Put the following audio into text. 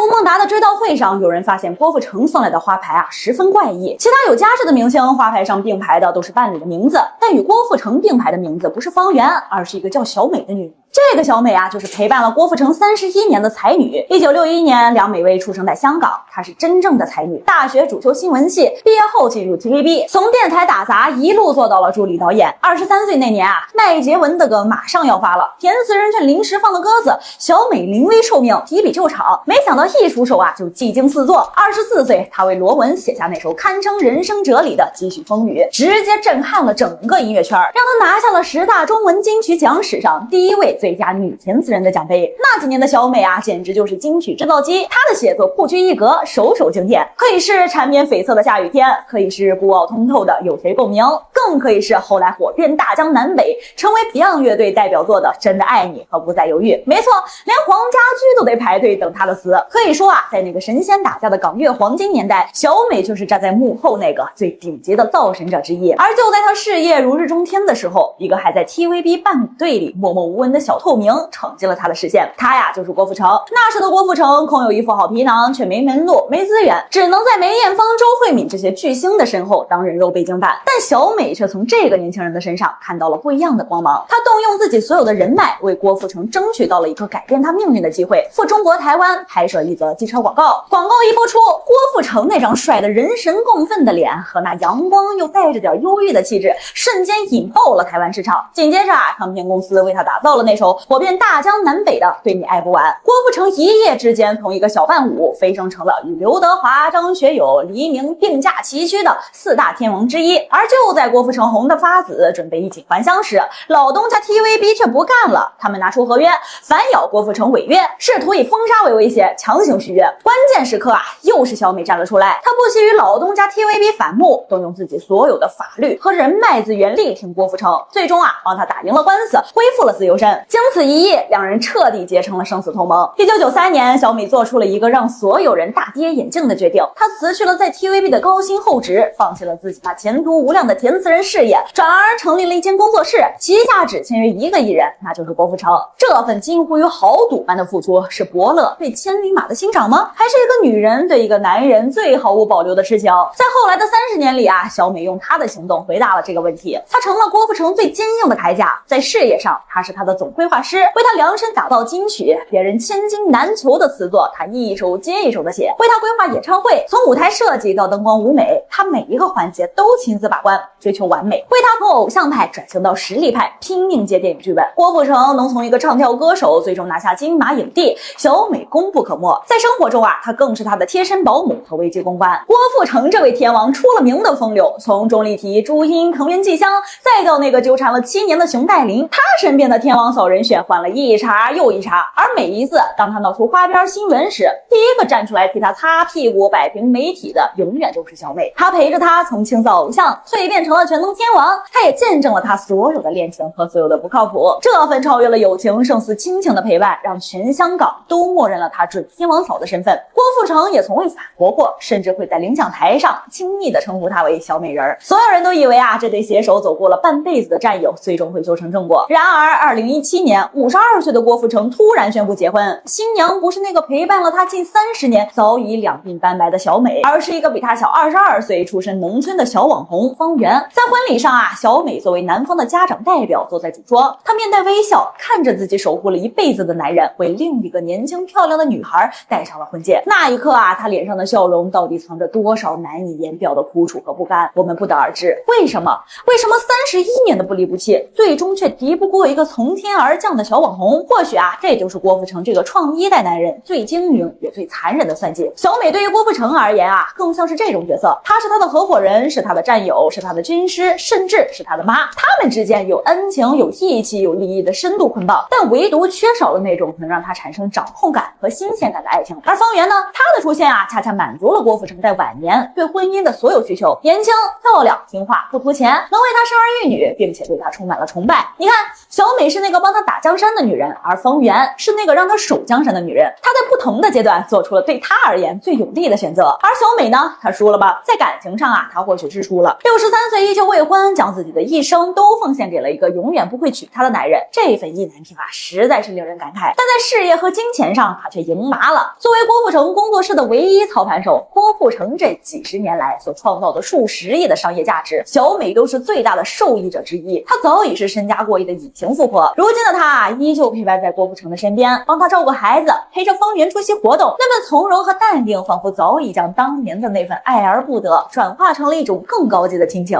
吴孟达的追悼会上，有人发现郭富城送来的花牌十分怪异。其他有家世的明星花牌上并排的都是伴侣的名字，但与郭富城并排的名字不是方圆，而是一个叫小美的女人。这个小美就是陪伴了郭富城31年的才女。1961年，梁美薇出生在香港，她是真正的才女。大学主修新闻系，毕业后进入 TVB， 从电台打杂一路做到了助理导演。23岁那年麦洁文的歌马上要发了，填词人却临时放了鸽子，小美临危受命，提笔就场。没想到一出手就技惊四座。24岁，她为罗文写下那首堪称人生哲理的《几许风雨》，直接震撼了整个音乐圈，让她拿下了10大中文金曲奖史上第1位最佳女填词人的奖杯。那几年的小美简直就是金曲制造机。她的写作不拘一格，首首经典，可以是缠绵悱恻的下雨天，可以是孤傲通透的有谁共鸣，更可以是后来火遍大江南北，成为 Beyond 乐队代表作的《真的爱你》和《不再犹豫》。没错，连黄家驹都得排队等她的词。可以说在那个神仙打架的港乐黄金年代，小美就是站在幕后那个最顶级的造神者之一。而就在她事业如日中天的时候，一个还在 TVB 伴舞队里默默无闻的小透明闯进了她的视线，他就是郭富城。那时的郭富城空有一副好皮囊，却没门路没资源，只能在梅艳芳、周慧敏这些巨星的身后当人肉背景板。但小美却从这个年轻人的身上看到了不一样的光芒，她动用自己所有的人脉，为郭富城争取到了一个改变他命运的机会，赴中国台湾拍摄一则机车广告。广告一播出，郭富城那张帅得人神共愤的脸和那阳光又带着点忧郁的气质，瞬间引爆了台湾市场。紧接着唱片公司为他打造了那首火遍大江南北的《对你爱不完》。郭富城一夜之间从一个小伴舞飞升成了与刘德华、张学友、黎明并驾齐驱的4大天王之一。而就在郭富城红得发紫，准备衣锦还乡时，老东家 TVB 却不干了，他们拿出合约，反咬郭富城违约，试图以封杀为威胁，强行续约。关键时刻又是小美站了出来，她不惜与老东家 TVB 反目，动用自己所有的法律和人脉资源力挺郭富城，最终帮他打赢了官司，恢复了自由身。经此一役，两人彻底结成了生死同盟。1993年，小美做出了一个让所有人大跌眼镜的决定，她辞去了在 TVB 的高薪厚职，放弃了自己那前途无量的填词人事业，转而成立了一间工作室，旗下只签约1个艺人，那就是郭富城。这份近乎于豪赌般的付出，是伯乐对千里马的欣赏吗？还是一个女人对一个男人最毫无保留的痴情？在后来的30年里小美用她的行动回答了这个问题。她成了郭富城最坚硬的铠甲，在事业上，她是他的总规划师，为他量身打造金曲，别人千金难求的词作，他一首接一首的写，为他规划演唱会，从舞台设计到灯光舞美，他每一个环节都亲自把关，追求完美，为他从偶像派转型到实力派，拼命接电影剧本。郭富城能从一个唱跳歌手最终拿下金马影帝，小美功不可没。在生活中他更是他的贴身保姆和危机公关。郭富城这位天王出了名的风流，从钟丽缇、朱茵、藤原纪香，再到那个纠缠了7年的熊黛林，他身边的天王嫂人选换了一茬又一茬。而每一次当他闹出花边新闻时，第一个站出来替他擦屁股摆平媒体的永远都是小美。她陪着他从清扫偶像蜕变成了全能天王，她也见证了他所有的恋情和所有的不靠谱。这份超越了友情胜似亲情的陪伴，让全香港都默认了他准天王嫂的身份。郭富城也从未反驳过，甚至会在领奖台上轻易地称呼她为小美人。所有人都以为这对携手走过了半辈子的战友最终会修成正果。然而2017年52岁的郭富城突然宣布结婚，新娘不是那个陪伴了他近30年早已两鬓斑白的小美，而是一个比他小22岁出身农村的小网红方圆。在婚礼上小美作为男方的家长代表坐在主桌，她面带微笑，看着自己守护了一辈子的男人为另一个年轻漂亮的女孩戴上了婚戒。那一刻她脸上的笑容到底藏着多少难以言表的苦楚和不甘，我们不得而知。为什么31年的不离不弃，最终却敌不过一个从天而降的小网红？或许这就是郭富城这个创1代男人最精明也最残忍的算计。小美对于郭富城而言更像是这种角色，她是他的合伙人，是他的战友，是他的军师，甚至是他的妈。他们之间有恩情，有义气，有利益的深度捆绑，但唯独缺少了那种能让他产生掌控感和新鲜感的爱情。而方圆呢，他的出现恰恰满足了郭富城在晚年对婚姻的所有需求，年轻、漂亮、听话，不图钱，能为他生儿育女，并且对他充满了崇拜。你看，小美是那个帮他打江山的女人，而方圆是那个让他守江山的女人。她在不同的阶段做出了对他而言最有利的选择。而小美呢，她输了吧？在感情上她或许是输了。63岁依旧未婚，将自己的一生都奉献给了一个永远不会娶她的男人，这份意难平实在是令人感慨。但在事业和金钱上，她却赢麻了。作为郭富城成工作室的唯一操盘手郭富城这几十年来所创造的数十亿的商业价值，小美都是最大的受益者之一。她早已是身家过亿的隐形富婆，如今的她依旧陪伴在郭富城的身边，帮他照顾孩子，陪着方圆出席活动，那份从容和淡定，仿佛早已将当年的那份爱而不得转化成了一种更高级的亲情。